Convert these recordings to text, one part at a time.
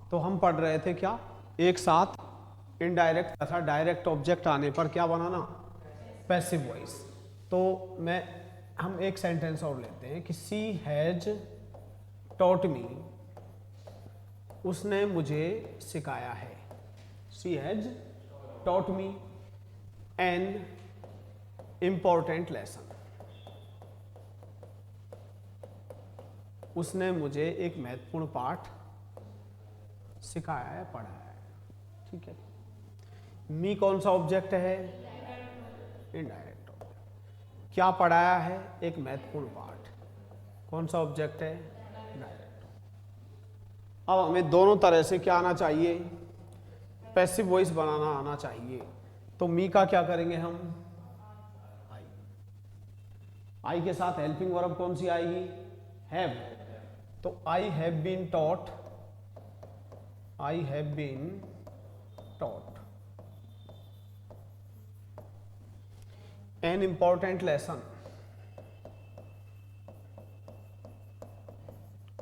तो हम पढ़ रहे थे क्या, एक साथ इनडायरेक्ट तथा डायरेक्ट ऑब्जेक्ट आने पर क्या बनाना, पैसिव वॉइस। तो हम एक सेंटेंस और लेते हैं कि सी हैज टॉट मी, उसने मुझे सिखाया है। She has taught me an important lesson, उसने मुझे एक महत्वपूर्ण पाठ सिखाया है, पढ़ाया है। ठीक है, मी कौन सा ऑब्जेक्ट है, इनडायरेक्ट ऑब्जेक्ट। क्या पढ़ाया है, एक महत्वपूर्ण पाठ, कौन सा ऑब्जेक्ट है, डायरेक्ट। अब हमें दोनों तरह से क्या आना चाहिए, पैसिव वॉइस बनाना आना चाहिए। तो मी का क्या करेंगे हम, आई। आई के साथ हेल्पिंग वर्ब कौन सी आएगी, हैव। तो I have been taught, I have been taught an important lesson,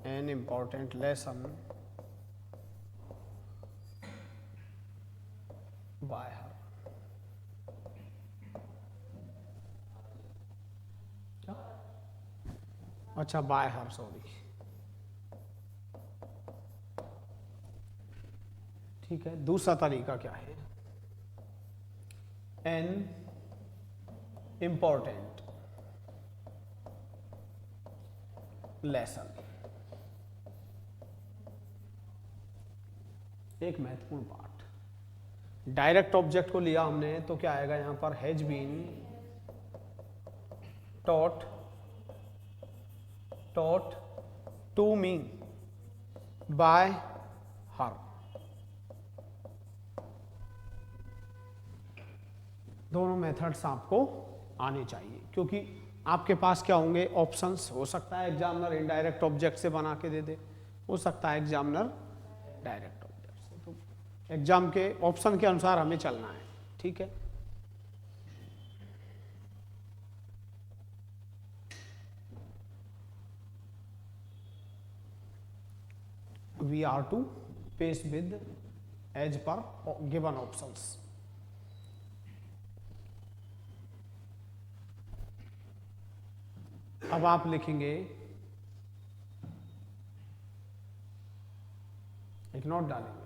an important lesson by her. अच्छा, बाय हर, सॉरी। ठीक है, दूसरा तरीका क्या है, एन इंपॉर्टेंट लेसन, एक महत्वपूर्ण पाठ। डायरेक्ट ऑब्जेक्ट को लिया हमने तो क्या आएगा यहां पर, has been taught, taught to me by her. दोनों मेथड्स आपको आने चाहिए, क्योंकि आपके पास क्या होंगे ऑप्शंस। हो सकता है एग्जामिनर इनडायरेक्ट ऑब्जेक्ट से बना के दे दे, हो सकता है एग्जामिनर डायरेक्ट ऑब्जेक्ट से। तो एग्जाम के ऑप्शन के अनुसार हमें चलना है। ठीक है, we are to paste with as per given options. अब आप लिखेंगे, एक नोट डालेंगे,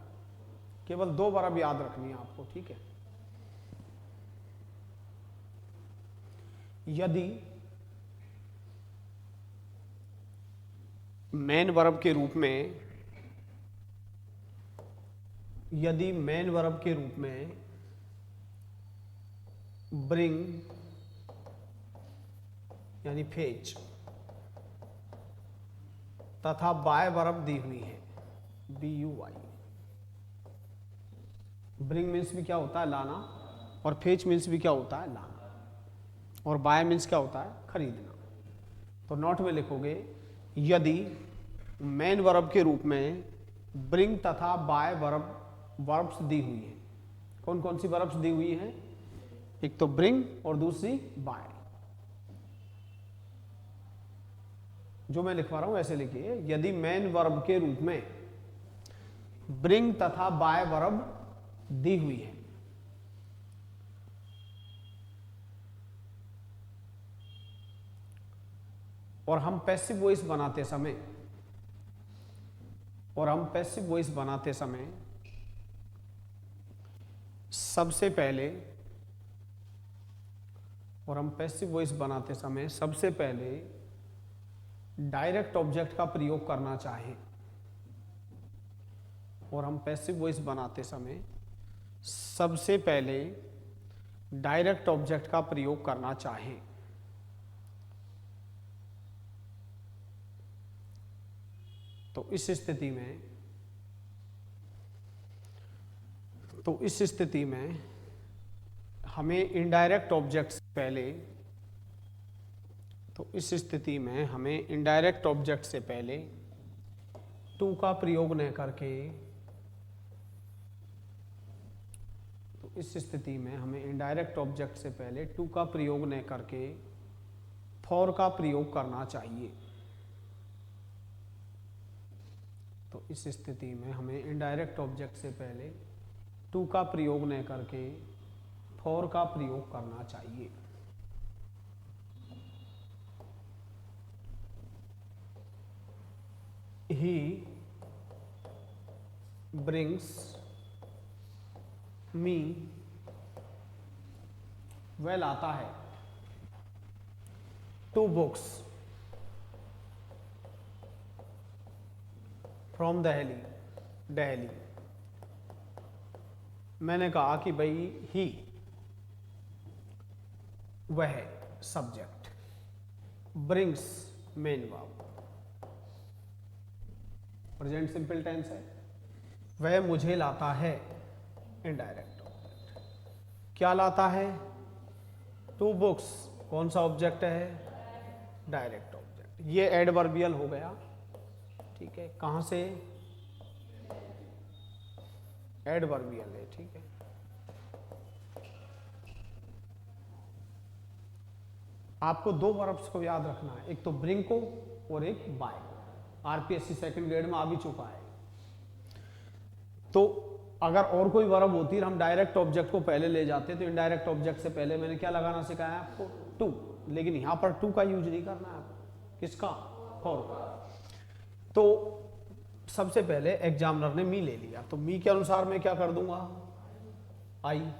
केवल 2 बार अब याद रखनी है आपको। ठीक है, यदि मेन वर्ब के रूप में, यदि मेन वर्ब के रूप में ब्रिंग यानी फेच तथा बाय वर्ब दी हुई है, BUY। ब्रिंग मीन्स भी क्या होता है, लाना, और फेच मीन्स भी क्या होता है, लाना, और बाय मीन्स क्या होता है, खरीदना। तो नोट में लिखोगे, यदि मेन वर्ब के रूप में ब्रिंग तथा बाय वर्ब्स दी हुई है। कौन कौन सी वर्ब्स दी हुई है, एक तो ब्रिंग और दूसरी बाय। जो मैं लिखवा रहा हूं ऐसे लिखिए, यदि मेन वर्ब के रूप में ब्रिंग तथा बाय वर्ब दी हुई है, और हम पैसिव वॉइस बनाते समय, सबसे पहले डायरेक्ट ऑब्जेक्ट का प्रयोग करना चाहें, और हम पैसिव वॉइस बनाते समय सबसे पहले डायरेक्ट ऑब्जेक्ट का प्रयोग करना चाहें, तो इस स्थिति में हमें इनडायरेक्ट ऑब्जेक्ट से पहले टू का प्रयोग न करके, तो इस स्थिति में हमें इनडायरेक्ट ऑब्जेक्ट से पहले टू का प्रयोग न करके फॉर का प्रयोग करना चाहिए। तो तो इस स्थिति में हमें इनडायरेक्ट ऑब्जेक्ट से पहले टू का प्रयोग न करके फॉर का प्रयोग करना चाहिए। ही ब्रिंग्स मी, वह लाता है, two books from Delhi, Delhi. मैंने कहा कि भाई ही वह subject, brings main verb, present simple tense है, वह मुझे लाता है, इनडायरेक्ट ऑब्जेक्ट। क्या लाता है? टू बुक्स, कौन सा ऑब्जेक्ट है? Direct object. ये एडवर्बियल हो गया, ठीक है। कहां से? एडवर्बियल है, ठीक है। आपको दो वर्ब्स को याद रखना है, एक तो ब्रिंग को और एक बाय को। आरपीएससी सेकंड ग्रेड में आ भी चुका है। तो अगर और कोई वर्ब होती है हम डायरेक्ट ऑब्जेक्ट को पहले ले जाते, तो इनडायरेक्ट ऑब्जेक्ट से पहले मैंने क्या लगाना सिखाया आपको? टू। लेकिन यहां पर टू का यूज नहीं करना है आपको। किसका? फॉर का। तो सबसे पहले एग्जामिनर ने मी ले लिया, तो मी के अनुसार मैं क्या कर दूंगा? आई।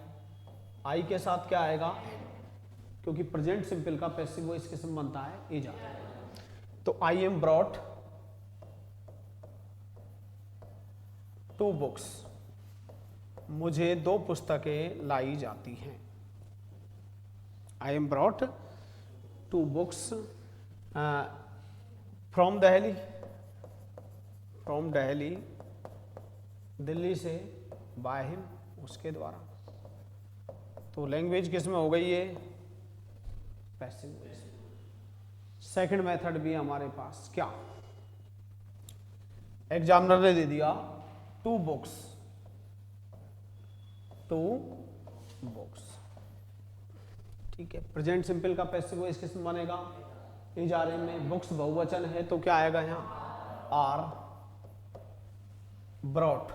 आई के साथ क्या आएगा? क्योंकि प्रेजेंट सिंपल का पैसिव वॉइस किसमें बनता है? इज आता है। तो I am brought two books, मुझे दो पुस्तकें लाई जाती हैं। I am brought two books from Delhi, from Delhi, Delhi से, बाय हिम, उसके द्वारा। तो लैंग्वेज किस में हो गई? ये पैसिव वॉइस। सेकंड मेथड भी हमारे पास, क्या? एग्जामिनर ने दे दिया टू बुक्स, टू बुक्स, ठीक है। प्रेजेंट सिंपल का पैसिव वॉइस किस में बनेगा? इज आर एम में। बुक्स बहुवचन है तो क्या आएगा यहां? Are brought.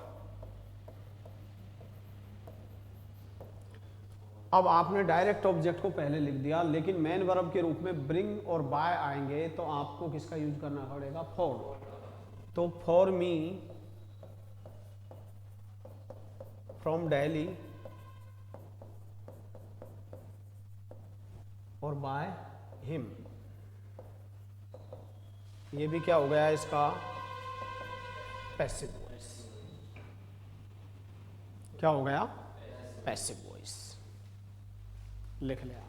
अब आपने डायरेक्ट ऑब्जेक्ट को पहले लिख दिया, लेकिन मेन वर्ब के रूप में ब्रिंग और बाय आएंगे, तो आपको किसका यूज करना पड़ेगा? फॉर। तो फॉर मी फ्रॉम दिल्ली और बाय हिम, ये भी क्या हो गया इसका? Passive voice. क्या हो गया? Passive voice. लिख लिया।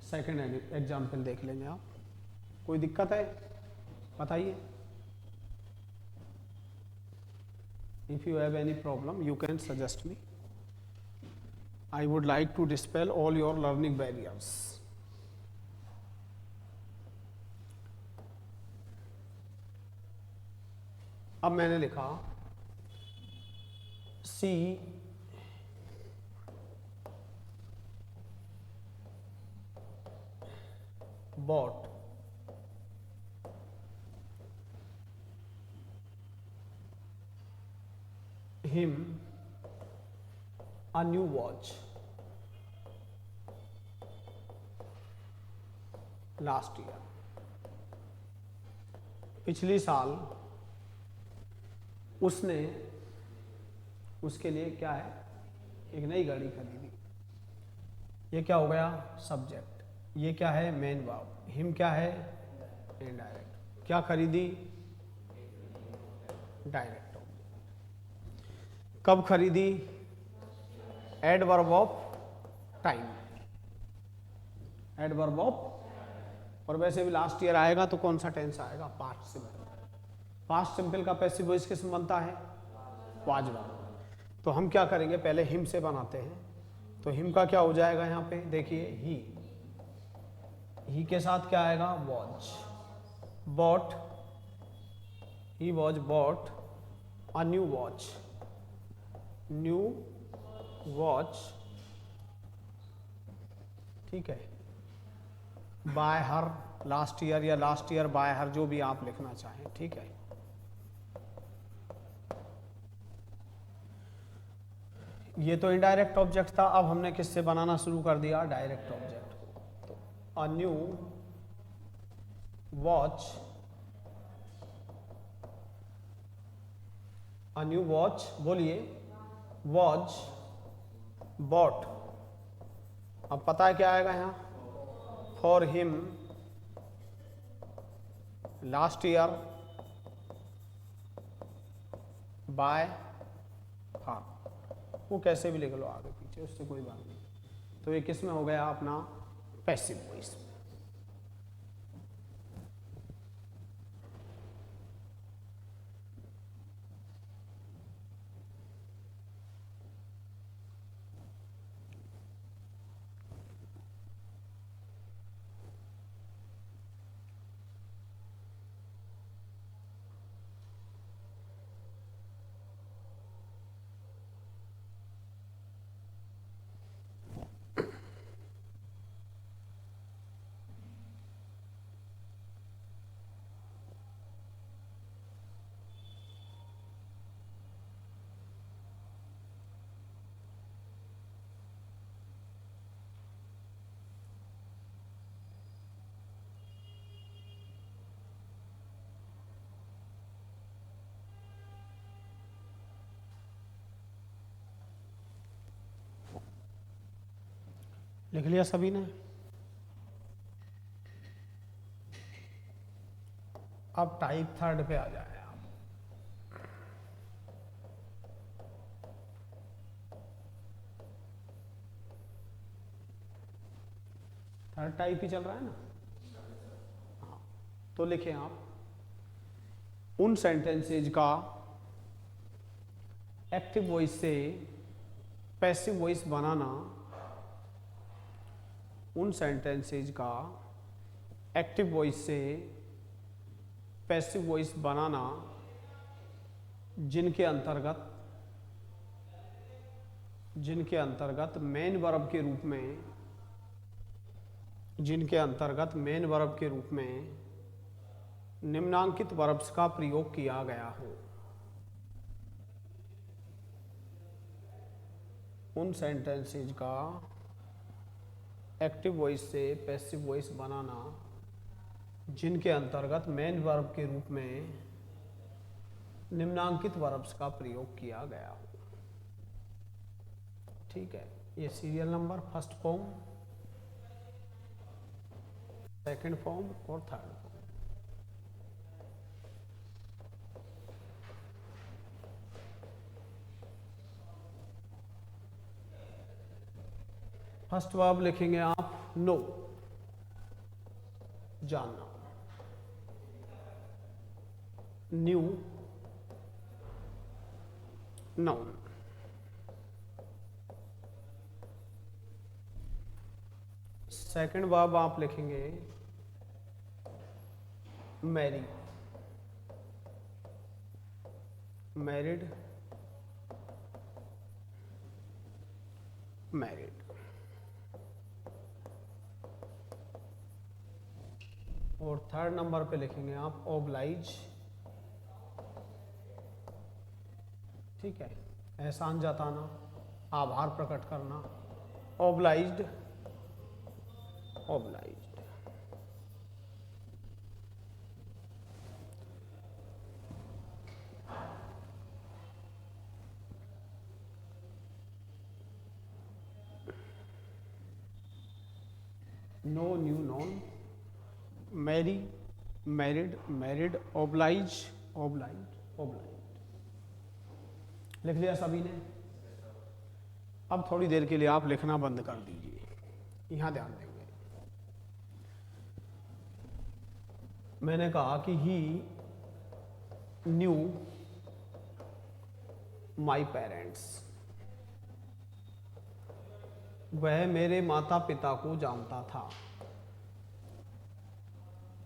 सेकेंड एग्जाम्पल देख लेंगे आप। कोई दिक्कत है बताइए। If you have any problem you can suggest me. I would like to dispel all your learning barriers. अब मैंने लिखा सी bought him a new watch last year। पिछली साल उसने उसके लिए क्या है? एक नई गाड़ी खरीदी। ये क्या हो गया? सब्जेक्ट। ये क्या है? Main verb. हिम क्या है? इनडायरेक्ट। क्या खरीदी? Direct object. कब खरीदी? Adverb of time, adverb of. और वैसे भी लास्ट ईयर आएगा तो कौन सा टेंस आएगा? Past simple. पास्ट सिंपल का पैसिव वॉइस किस में बनता है? Was verb. तो हम क्या करेंगे? पहले हिम से बनाते हैं। तो हिम का क्या हो जाएगा? यहाँ पे देखिए ही के साथ क्या आएगा? Watch. Bought, he was bought a new watch, new watch, ठीक है, बाय हर लास्ट ईयर या लास्ट ईयर बाय हर, जो भी आप लिखना चाहें, ठीक है। ये तो इनडायरेक्ट ऑब्जेक्ट था। अब हमने किससे बनाना शुरू कर दिया? डायरेक्ट ऑब्जेक्ट को। तो अ न्यू वॉच, अ न्यू वॉच, बोलिए, वॉच बॉट। अब पता है क्या आएगा यहां? For him last year by हर। वो कैसे भी लिख लो आगे पीछे, उससे कोई बात नहीं। तो ये किस में हो गया अपना? Passive voice. लिख लिया सभी ने? अब टाइप थर्ड पे आ जाए आप। थर्ड टाइप ही चल रहा है ना? हाँ, तो लिखें आप, उन सेंटेंसेज का एक्टिव वॉइस से पैसिव वॉइस बनाना, उन सेंटेंसेज का एक्टिव वॉइस से पैसिव वॉइस बनाना जिनके अंतर्गत मेन वर्ब के रूप में, जिनके अंतर्गत मेन वर्ब के रूप में निम्नांकित वर्ब्स का प्रयोग किया गया हो। उन सेंटेंसेज का एक्टिव वॉइस से पैसिव वॉइस बनाना जिनके अंतर्गत मेन वर्ब के रूप में निम्नांकित वर्ब्स का प्रयोग किया गया हो। ठीक है, ये serial number first form, second form और थर्ड फॉर्म। फर्स्ट वर्ब लिखेंगे आप नो, जानना। New, noun. सेकंड वर्ब आप लिखेंगे मैरी, मैरिड, मैरिड। और थर्ड नंबर पे लिखेंगे आप ओब्लाइज, ठीक है, एहसान जताना, आभार प्रकट करना, obliged, obliged. Know, knew, known, marry, married, married, oblige, oblige, oblige. लिख लिया सभी ने? अब थोड़ी देर के लिए आप लिखना बंद कर दीजिए, यहां ध्यान देंगे। मैंने कहा कि ही न्यू माई पेरेंट्स, वह मेरे माता पिता को जानता था,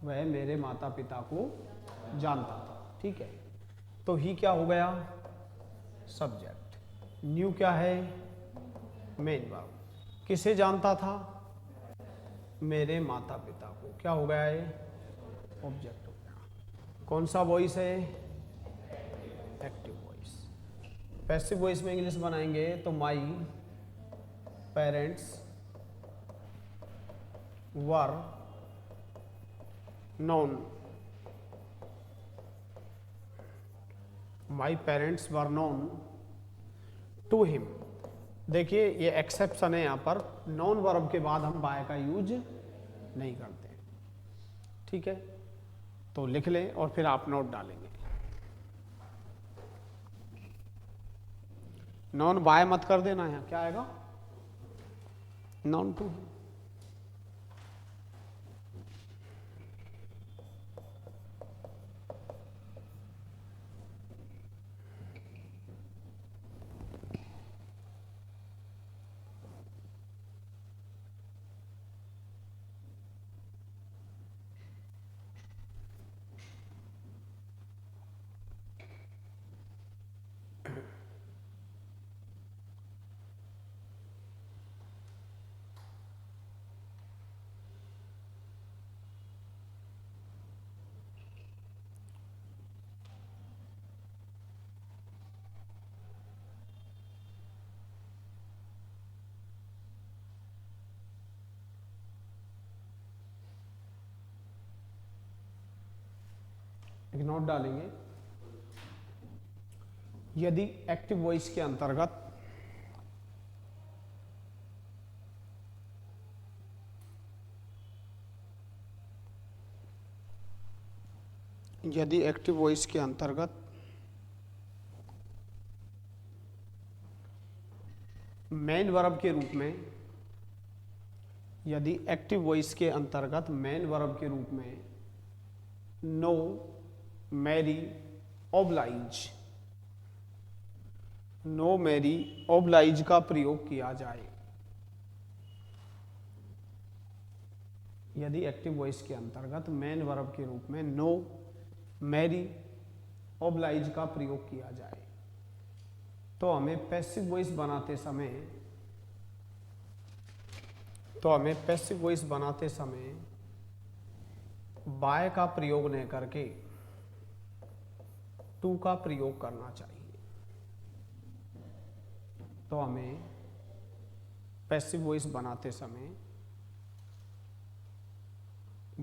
वह मेरे माता पिता को जानता था। ठीक है, तो ही क्या हो गया? सब्जेक्ट। न्यू क्या है? Main verb. किसे जानता था? मेरे माता पिता को। क्या हो गया ये? ऑब्जेक्ट हो गया। कौन सा वॉइस है? Active voice. पैसिव वॉइस में इंग्लिश बनाएंगे तो my parents were known, my parents were known to him. देखिए ये एक्सेप्शन है, यहाँ पर नॉन वर्ब के बाद हम बाय का यूज नहीं करते। ठीक है, तो लिख लें और फिर आप नोट डालेंगे। नॉन बाय मत कर देना है, क्या आएगा? Known to. एक नोट डालेंगे, यदि एक्टिव वॉइस के अंतर्गत मेन वर्ब के रूप में, यदि एक्टिव वॉइस के अंतर्गत मेन वर्ब के रूप में know, marry, oblige, know, marry, oblige का प्रयोग किया जाए। यदि एक्टिव वॉइस के अंतर्गत मेन वर्ब के रूप में नो, मैरी, ओब्लाइज का प्रयोग किया जाए तो हमें पैसिव वॉइस बनाते समय बाय का प्रयोग नहीं करके टू का प्रयोग करना चाहिए। तो हमें पैसिव वॉइस बनाते समय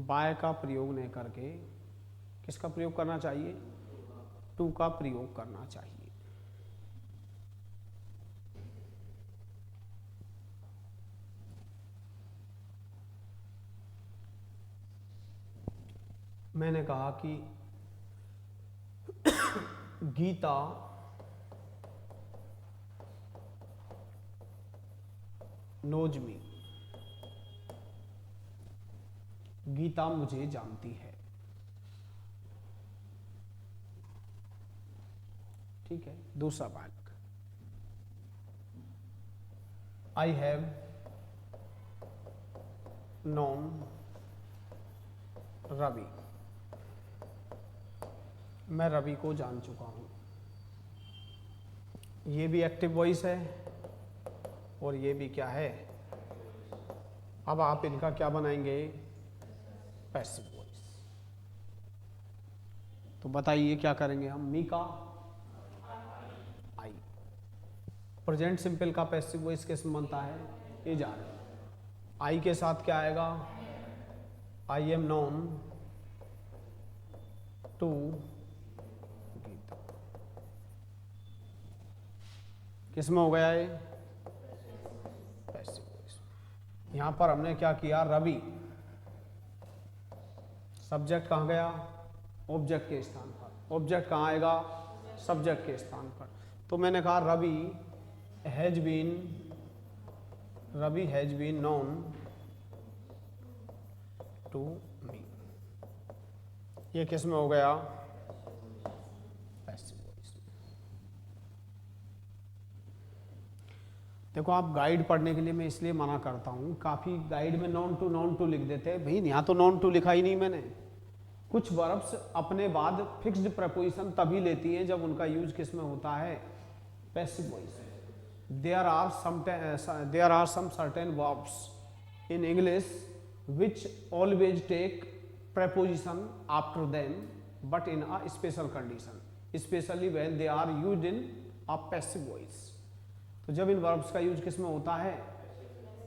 बाय का प्रयोग नहीं करके किसका प्रयोग करना चाहिए? टू का प्रयोग करना चाहिए। मैंने कहा कि गीता नोज मी, गीता मुझे जानती है। ठीक है, दूसरा वाक्य, आई हैव नोन रवि, मैं रवि को जान चुका हूं। ये भी एक्टिव वॉइस है और ये भी क्या है? अब आप इनका क्या बनाएंगे? Passive voice. तो बताइए क्या करेंगे हम? मी का आई। प्रेजेंट सिंपल का पैसिव वॉइस कैसे बनता है? ये जा रहे हैं। आई के साथ क्या आएगा? I am known to Gita. किसमें हो गया ये? Passive voice. यहां पर हमने क्या किया? रवि, सब्जेक्ट कहां गया? ऑब्जेक्ट के स्थान पर। ऑब्जेक्ट कहां आएगा? सब्जेक्ट के स्थान पर। तो मैंने कहा Ravi has been known to me. ये किस में हो गया? Passive voice. देखो आप गाइड पढ़ने के लिए मैं इसलिए मना करता हूं, काफी गाइड में नॉन टू लिख देते हैं। भाई यहां तो नॉन टू लिखा ही नहीं मैंने। कुछ वर्ब्स अपने बाद फिक्स्ड प्रपोजिशन तभी लेती हैं जब उनका यूज किस में होता है? Passive voice. there are some certain verbs in English which always take preposition after them, but in a special condition, especially when they are used in a passive voice. तो जब इन verbs का use किस में होता है?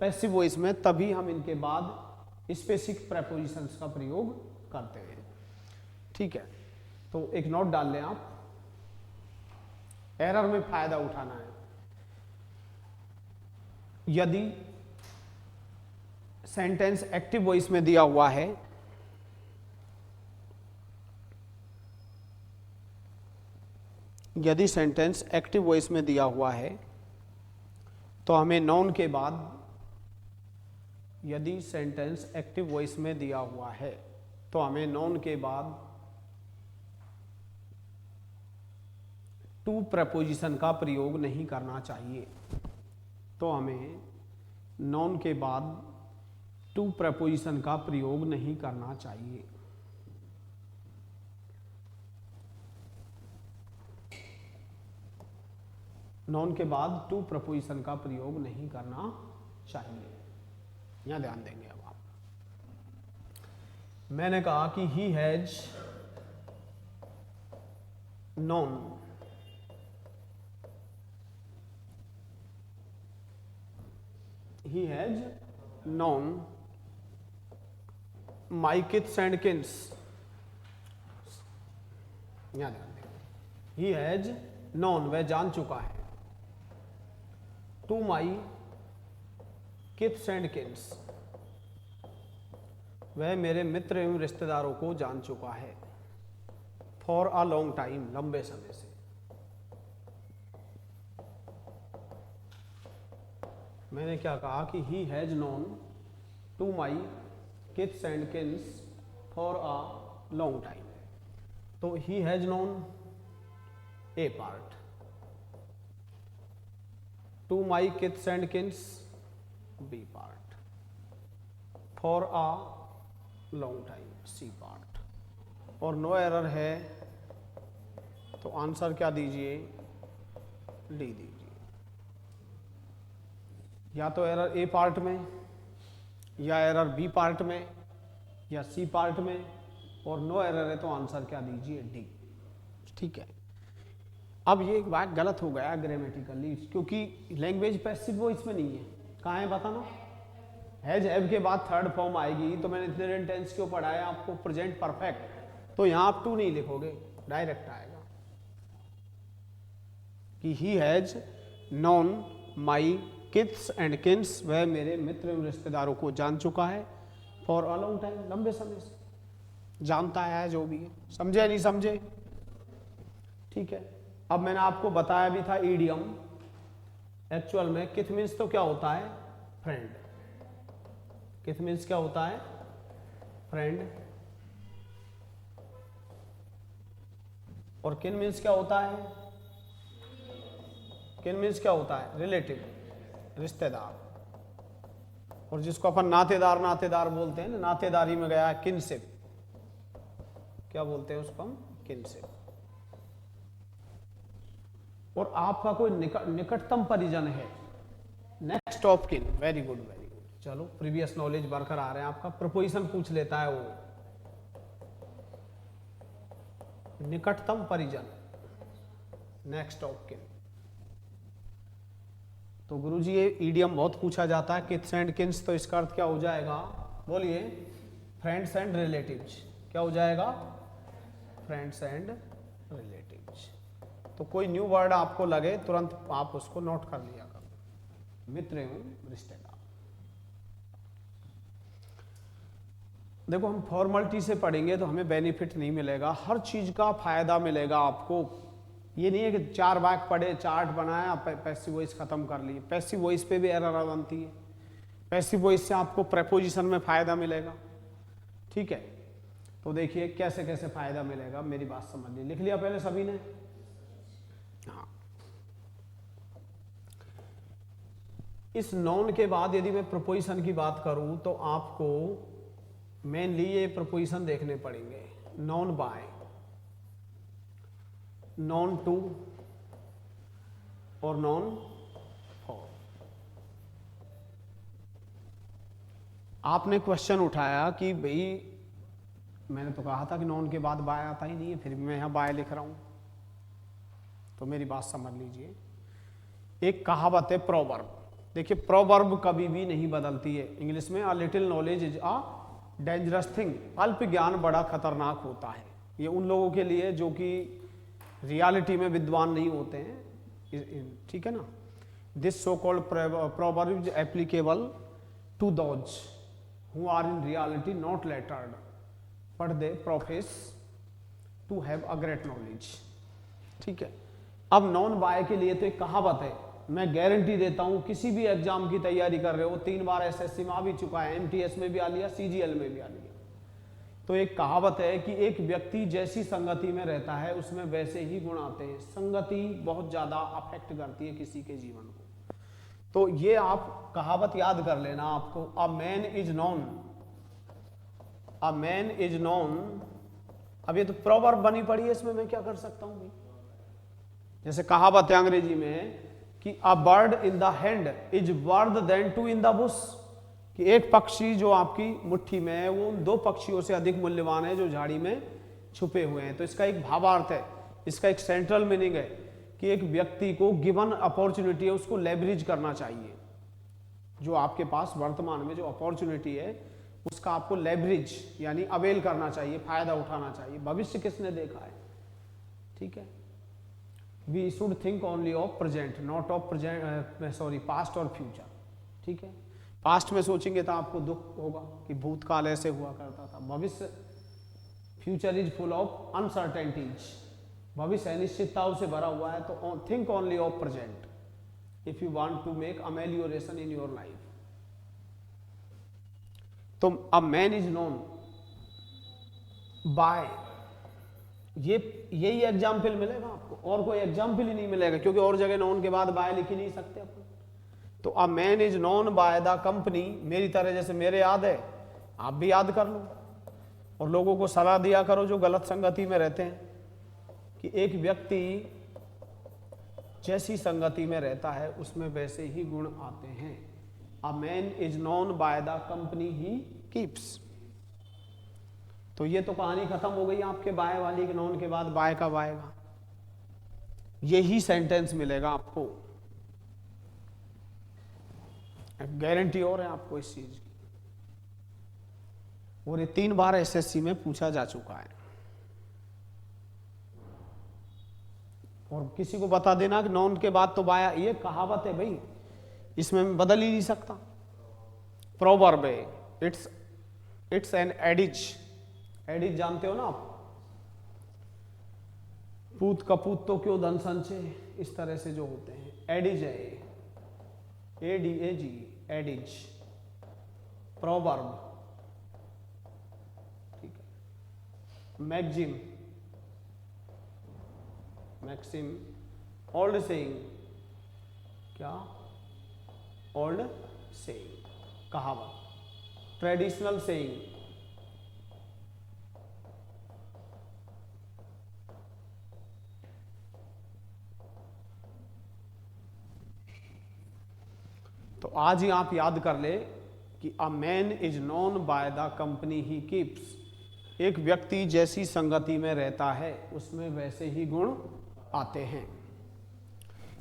Passive voice में, तभी हम इनके बाद स्पेसिफिक prepositions का प्रयोग करते हैं। ठीक है, तो एक नोट डाल लें आप, एरर में फायदा उठाना है। यदि सेंटेंस एक्टिव वॉइस में दिया हुआ है, यदि सेंटेंस एक्टिव वॉइस में दिया हुआ है तो हमें नाउन के बाद, यदि सेंटेंस एक्टिव वॉइस में दिया हुआ है तो हमें नाउन के बाद टू प्रपोजिशन का प्रयोग नहीं करना चाहिए। तो हमें नाउन के बाद टू प्रपोजिशन का प्रयोग नहीं करना चाहिए। नाउन के बाद टू प्रपोजिशन का प्रयोग नहीं करना चाहिए, यहां ध्यान देंगे। अब आप, मैंने कहा कि he has known, he has known my kiths and kins, यहां ध्यान देंगे। he has known, वह जान चुका है, to my kiths and kins, वह मेरे मित्र एवं रिश्तेदारों को जान चुका है, for a long time, लंबे समय से। मैंने क्या कहा कि he has known to my kiths and kins for a long time, तो he has known a part, to my kiths and kins B part, for a long time C part, और no error है तो answer क्या दीजिए? D दीजिए। या तो error ए part में, या एरर बी पार्ट में, या सी पार्ट में, और नो एरर है तो आंसर क्या दीजिए? डी। ठीक है, अब ये एक बात गलत हो गया ग्रामेटिकली, क्योंकि लैंग्वेज पैसिव वॉइस में नहीं है। कहाँ है बताना? हैज हैव के बाद थर्ड फॉर्म आएगी, तो मैंने इतने टेंस क्यों पढ़ाया आपको? प्रेजेंट परफेक्ट, तो यहाँ आप टू नहीं लिखोगे, डायरेक्ट आएगा कि he has known my kiths and kins, वह मेरे मित्र एवं रिश्तेदारों को जान चुका है, फॉर अ लॉन्ग टाइम, लंबे समय से जानता है, जो भी है। समझे नहीं समझे? ठीक है, अब मैंने आपको बताया भी था ईडियम, एक्चुअल में किथ मीन्स तो क्या होता है? फ्रेंड। किथ मीन्स क्या होता है? फ्रेंड। और किन मीन्स क्या होता है? किन मीन्स क्या होता है? रिलेटिव, रिश्तेदार। और जिसको अपन नातेदार नातेदार बोलते हैं ना, नातेदारी में गया है, किनशिप, क्या बोलते हैं उसको हम? किनशिप। और आपका कोई निकटतम परिजन है, next of kin. Very good, very good. चलो, प्रीवियस नॉलेज बरकरार है आपका। प्रपोजिशन पूछ लेता है वो, निकटतम परिजन, नेक्स्ट ऑफ किन। तो गुरुजी ये ईडियम बहुत पूछा जाता है, किथ्स एंड किन्स, तो इसका अर्थ क्या हो जाएगा? बोलिए। Friends and relatives. क्या हो जाएगा? Friends and relatives. तो कोई न्यू वर्ड आपको लगे तुरंत आप उसको नोट कर लिया करो, मित्र एवं रिश्तेदार। देखो, हम फॉर्मेलिटी से पढ़ेंगे तो हमें बेनिफिट नहीं मिलेगा, हर चीज का फायदा मिलेगा आपको। ये नहीं है कि 4 वाक्य पढ़े, चार्ट बनाया, पैसिव वॉइस खत्म कर लिए। पैसिव वॉइस पे भी एरर बनती है। पैसिव वॉइस से आपको प्रेपोजिशन में फायदा मिलेगा। ठीक है, तो देखिए कैसे कैसे फायदा मिलेगा, मेरी बात समझिए। लिख लिया पहले सभी ने? हाँ। इस नॉन के बाद यदि मैं प्रोपोजिशन की बात करूं तो आपको मेनली ये प्रोपोजिशन देखने पड़ेंगे। नॉन बाय, नॉन टू और नॉन आपने क्वेश्चन उठाया कि भाई मैंने तो कहा था कि नॉन के बाद बाय आता ही नहीं है, फिर भी मैं यहाँ बाय लिख रहा हूँ। तो मेरी बात समझ लीजिए, एक कहावत है प्रोवर्ब। देखिए प्रोवर्ब कभी भी नहीं बदलती है। इंग्लिश में a little knowledge is a dangerous thing, अल्प ज्ञान बड़ा खतरनाक होता है। ये उन लोगों के लिए जो कि रियलिटी में विद्वान नहीं होते हैं, ठीक है ना। This so called proverb is applicable to those who are in reality not lettered but they profess to have a great knowledge, ठीक है। अब नॉन बाय के लिए तो एक कहावत है, मैं गारंटी देता हूं किसी भी एग्जाम की तैयारी कर रहे हो, 3 बार एसएससी में आ भी चुका है, एमटीएस में भी आ लिया, सीजीएल में भी आ लिया। तो एक कहावत है कि एक व्यक्ति जैसी संगति में रहता है उसमें वैसे ही गुण आते हैं। संगति बहुत ज्यादा अफेक्ट करती है किसी के जीवन को। तो ये आप कहावत याद कर लेना आपको, अ man is known, a man is known. अब ये तो प्रोवर्ब बनी पड़ी है, इसमें मैं क्या कर सकता हूं भाई। जैसे कहावत है अंग्रेजी में कि a bird in the hand is worth than 2 in the bush, कि एक पक्षी जो आपकी मुट्ठी में है वो उन 2 पक्षियों से अधिक मूल्यवान है जो झाड़ी में छुपे हुए हैं। तो इसका एक भावार्थ है, इसका एक सेंट्रल मीनिंग है कि एक व्यक्ति को गिवन अपॉर्चुनिटी है उसको लेवरेज करना चाहिए। जो आपके पास वर्तमान में जो अपॉर्चुनिटी है उसका आपको लेवरेज यानी अवेल करना चाहिए, फायदा उठाना चाहिए। भविष्य किसने देखा है, ठीक है। We should think only of present, not of past और फ्यूचर, ठीक है। पास्ट में सोचेंगे तो आपको दुख होगा कि भूतकाल ऐसे हुआ करता था। भविष्य, future is full of uncertainties, भविष्य अनिश्चितताओं से भरा हुआ है। तो think only of present if you want to make amelioration in your life. तो a man is known by, यही एग्जाम्पल मिलेगा आपको, और कोई एग्जाम्पल ही नहीं मिलेगा, क्योंकि और जगह नॉन के बाद बाय लिख ही नहीं सकते अपन। तो a man is known by the company, मेरी तरह जैसे मेरे याद है आप भी याद कर लो और लोगों को सलाह दिया करो जो गलत संगति में रहते हैं, कि एक व्यक्ति जैसी संगति में रहता है उसमें वैसे ही गुण आते हैं। अ man is known by the company he keeps. तो ये तो कहानी खत्म हो गई आपके बाय वाली, कि नॉन के बाद बाय कब आएगा। यही सेंटेंस मिलेगा आपको, गारंटी और है आपको इस चीज की, और ये 3 बार एसएससी में पूछा जा चुका है। और किसी को बता देना कि नॉन के बाद तो बाय, ये कहावत है भाई, इसमें मैं बदल ही नहीं सकता। प्रोवर्ब है, इट्स एन एडिज। एडिज जानते हो ना आप, पूत कपूत तो क्यों धन संचय, इस तरह से जो होते हैं, एडिज है, ADAG, एडिज, प्रोवर्ब, ठीक है। मैक्सिम, मैक्सिम, ओल्ड सेइंग, क्या ओल्ड सेइंग, कहावत, ट्रेडिशनल सेइंग, तो आज ही आप याद कर ले कि अ man is known by the company he keeps. एक व्यक्ति जैसी संगति में रहता है उसमें वैसे ही गुण आते हैं,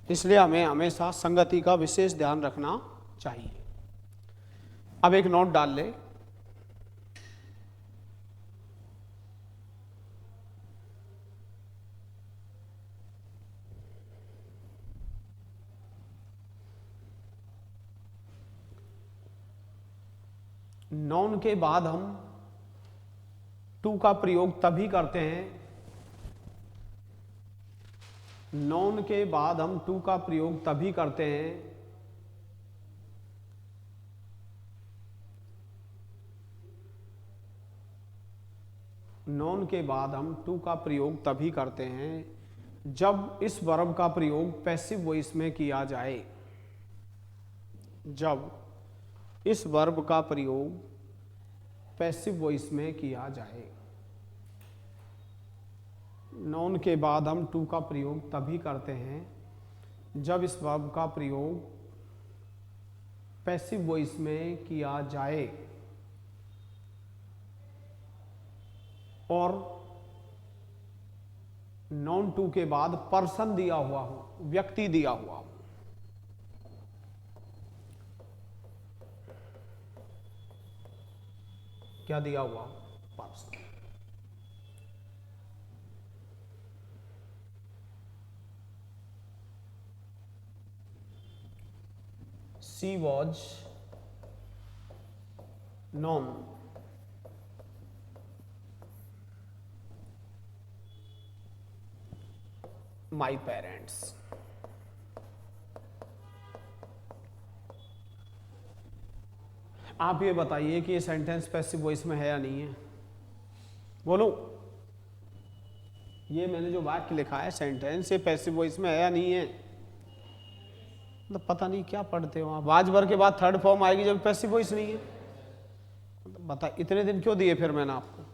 इसलिए हमें हमेशा संगति का विशेष ध्यान रखना चाहिए। अब एक नोट डाल ले, नॉन के बाद हम टू का प्रयोग तभी करते हैं, नॉन के बाद हम टू का प्रयोग तभी करते हैं नॉन के बाद हम टू का प्रयोग तभी करते हैं जब इस वर्ब का प्रयोग पैसिव वॉइस में किया जाए। जब इस वर्ब का प्रयोग पैसिव वॉइस में किया जाए। नॉन के बाद हम टू का प्रयोग तभी करते हैं जब इस वर्ब का प्रयोग पैसिव वॉइस में किया जाए। और नॉन टू के बाद पर्सन दिया हुआ हो, व्यक्ति दिया हुआ हो। क्या दिया हुआ? Person. She was non my parents. आप ये बताइए कि ये सेंटेंस पैसिव वॉइस में है या नहीं है? बोलो, ये मैंने जो वाक्य लिखा है सेंटेंस, ये पैसिव वॉइस में है या नहीं है? मतलब पता नहीं क्या पढ़ते हो आप। आज भर के बाद थर्ड फॉर्म आएगी जब पैसिव वॉइस नहीं है। मतलब बता, इतने दिन क्यों दिए फिर मैंने आपको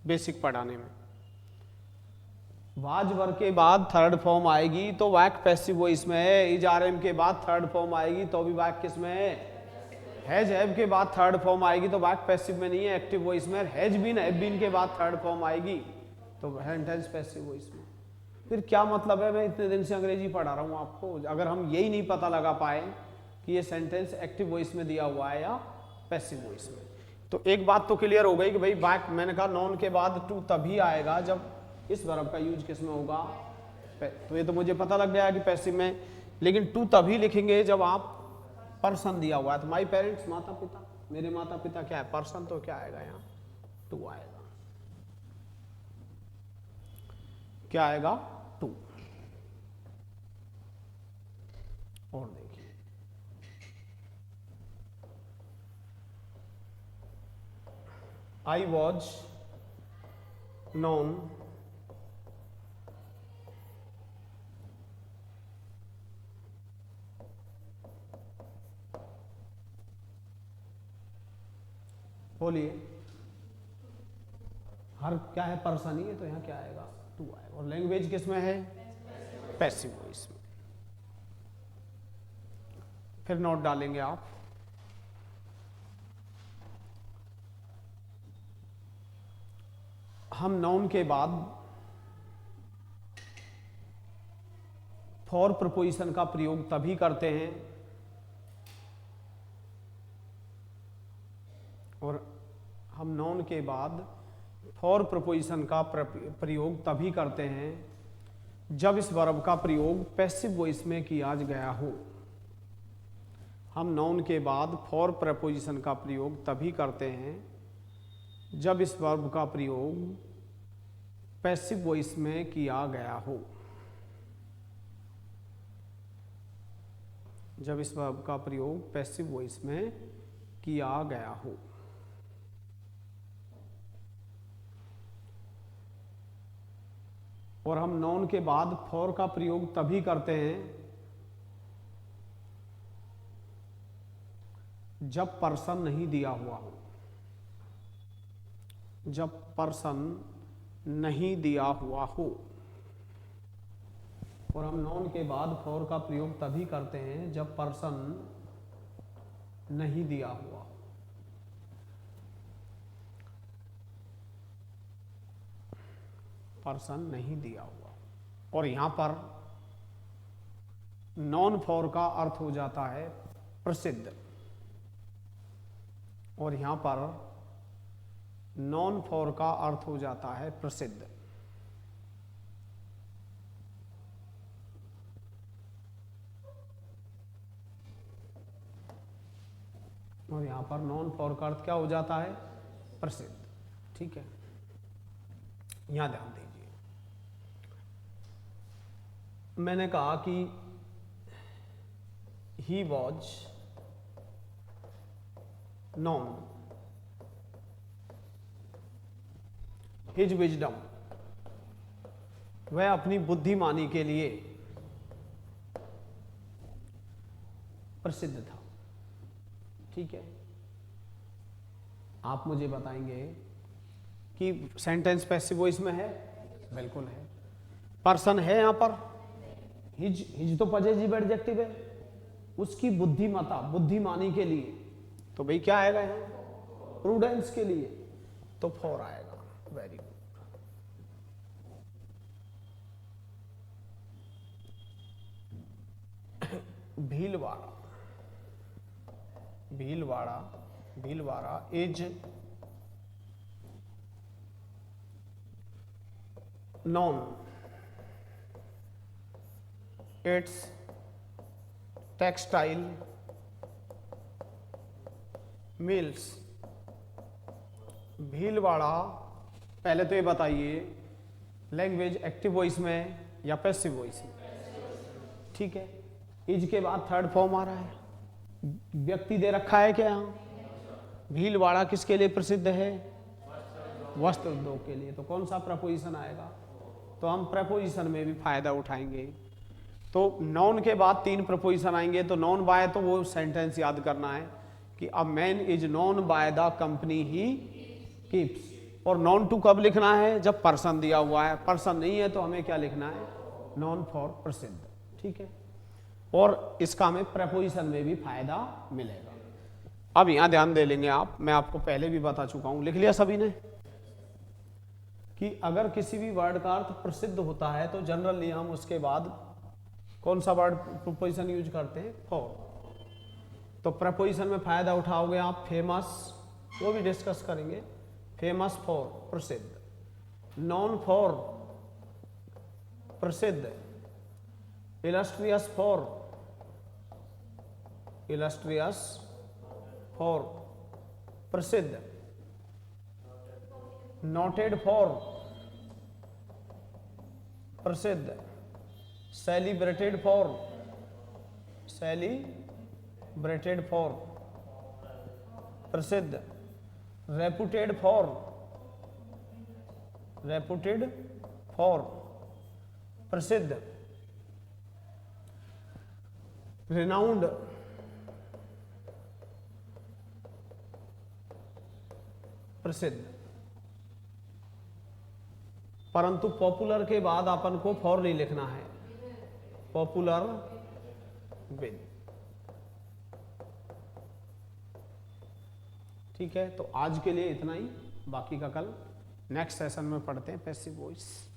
बेसिक पढ़ाने में? वाज वर्ग के बाद थर्ड फॉर्म आएगी तो वाक्य पैसिव वॉइस में है। इज आर एम के बाद थर्ड फॉर्म आएगी तो भी वाक्य किस में है? हैज हैव के बाद थर्ड फॉर्म आएगी तो वाक्य पैसिव में नहीं है, एक्टिव वॉइस में। हैज बीन हैव बीन के बाद थर्ड फॉर्म आएगी तो सेंटेंस पैसिव वॉइस में। फिर क्या मतलब है? मैं इतने दिन से अंग्रेजी पढ़ा रहा हूँ आपको, अगर हम यही नहीं पता लगा पाए कि ये सेंटेंस एक्टिव वॉइस में दिया हुआ है या पैसिव वॉइस में। तो एक बात तो क्लियर हो गई कि भाई वाक्य, मैंने कहा नॉन के बाद टू तभी आएगा जब इस वर्ब का यूज किस में होगा? तो ये तो मुझे पता लग गया कि पैसिव में, लेकिन टू तभी लिखेंगे जब आप पर्सन दिया हुआ है। तो माई पेरेंट्स, माता पिता, मेरे माता पिता क्या है? पर्सन, तो क्या आएगा यहाँ? टू आएगा। क्या आएगा? टू। और देखिए, आई वॉज नॉन बोलिए, हर क्या है? पर्सन ही है, तो यहाँ क्या आएगा? टू आएगा। और लैंग्वेज किस में है? पैसिव वॉइस में। फिर नोट डालेंगे आप, हम नाउन के बाद फॉर प्रपोजिशन का प्रयोग तभी करते हैं, और हम नाउन के बाद फॉर प्रपोजिशन का प्रयोग तभी करते हैं जब इस वर्ब का प्रयोग पैसिव वॉइस में किया गया हो। हम नाउन के बाद फॉर प्रपोजिशन का प्रयोग तभी करते हैं जब इस वर्ब का प्रयोग पैसिव वॉइस में किया गया हो। जब इस वर्ब का प्रयोग पैसिव वॉइस में किया गया हो। और हम नाउन के बाद फॉर का प्रयोग तभी करते हैं जब पर्सन नहीं दिया हुआ हो। जब पर्सन नहीं दिया हुआ हो। और हम नाउन के बाद फॉर का प्रयोग तभी करते हैं जब पर्सन नहीं दिया हुआ हो। पर्सन नहीं दिया हुआ। और यहां पर नॉन फॉर का अर्थ हो जाता है प्रसिद्ध, और यहां पर नॉन फॉर का अर्थ हो जाता है प्रसिद्ध। और यहां पर नॉन फॉर का अर्थ क्या हो जाता है? प्रसिद्ध। ठीक है, यहां ध्यान दीजिए। मैंने कहा कि he was non his wisdom, वह अपनी बुद्धिमानी के लिए प्रसिद्ध था। ठीक है, आप मुझे बताएंगे कि सेंटेंस पैसिव वॉइस में है? बिल्कुल है। पर्सन है यहां पर? हिज तो पॉजिटिव एडजेक्टिव है। उसकी बुद्धिमता, बुद्धिमानी के लिए, तो भाई क्या आएगा यहां? प्रूडेंस के लिए, तो फॉर आएगा। Very good. Bhilwara, Bhilwara, Bhilwara is known its textile mills। Bhilwara, पहले तो ये बताइए लैंग्वेज एक्टिव वॉइस में या पैसिव वॉइस में? ठीक है, इज के बाद थर्ड फॉर्म आ रहा है, व्यक्ति दे रखा है क्या यहाँ? भीलवाड़ा किसके लिए प्रसिद्ध है? वस्त्र उद्योग के लिए। तो कौन सा प्रपोजिशन आएगा? तो हम प्रपोजिशन में भी फायदा उठाएंगे। तो नॉन के बाद 3 प्रपोजिशन आएंगे। तो नॉन बाय, तो वो सेंटेंस याद करना है कि अ man is known by the company he keeps. और नॉन टू कब लिखना है? जब पर्सन दिया हुआ है। पर्सन नहीं है तो हमें क्या लिखना है? नॉन फॉर प्रसिद्ध। ठीक है, और इसका हमें प्रपोजिशन में भी फायदा मिलेगा। अब यहां ध्यान दे लेंगे आप, मैं आपको पहले भी बता चुका हूं, लिख लिया सभी ने, कि अगर किसी भी वर्ड का अर्थ प्रसिद्ध होता है तो जनरली हम उसके बाद कौन सा वर्ड प्रपोजिशन यूज करते हैं? फॉर। तो प्रपोजिशन में फायदा उठाओगे आप फेमस, वो भी डिस्कस करेंगे। फेमस फॉर प्रसिद्ध, नॉन फॉर प्रसिद्ध, इलस्ट्रियस फॉर, इलस्ट्रियस फॉर प्रसिद्ध, नोटेड फॉर प्रसिद्ध, सेलिब्रेटेड फॉर, सेलिब्रेटेड फॉर प्रसिद्ध, रेपुटेड फॉर, रेपुटेड फॉर प्रसिद्ध, रिनाउंड प्रसिद्ध। परंतु पॉपुलर के बाद अपन को फॉर नहीं लिखना है, पॉपुलर विद। ठीक है, तो आज के लिए इतना ही, बाकी का कल नेक्स्ट सेशन में पढ़ते हैं पैसिव वॉइस।